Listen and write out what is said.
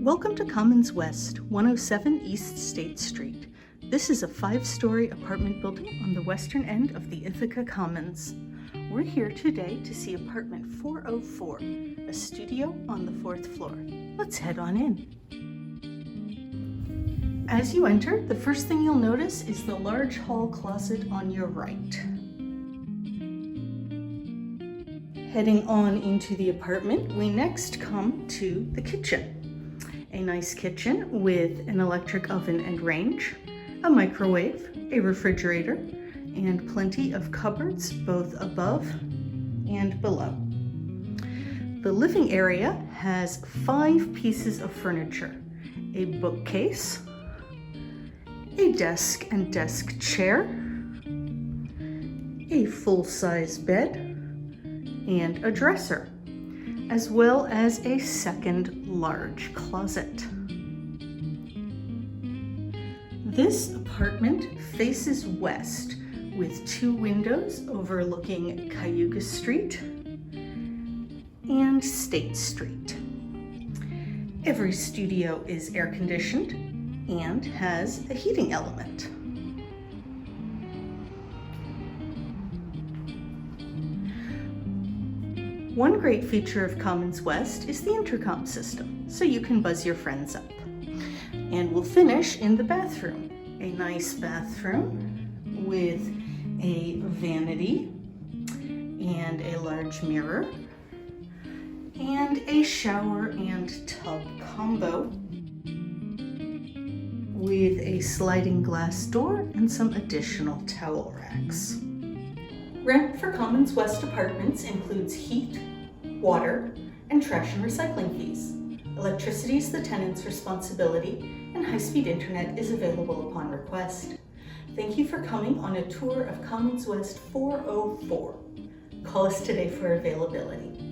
Welcome to Commons West, 107 East State Street. This is a 5-story apartment building on the western end of the Ithaca Commons. We're here today to see apartment 404, a studio on the 4th floor. Let's head on in. As you enter, the first thing you'll notice is the large hall closet on your right. Heading on into the apartment, we next come to the kitchen. A nice kitchen with an electric oven and range, a microwave, a refrigerator, and plenty of cupboards both above and below. The living area has 5 pieces of furniture: a bookcase, a desk and desk chair, a full-size bed, and a dresser, as well as a second large closet. This apartment faces west with 2 windows overlooking Cayuga Street and State Street. Every studio is air conditioned and has a heating element. One great feature of Commons West is the intercom system, so you can buzz your friends up. And we'll finish in the bathroom. A nice bathroom with a vanity and a large mirror and a shower and tub combo with a sliding glass door and some additional towel racks. Rent for Commons West apartments includes heat, water, and trash and recycling fees. Electricity is the tenant's responsibility, and high-speed internet is available upon request. Thank you for coming on a tour of Commons West 404. Call us today for availability.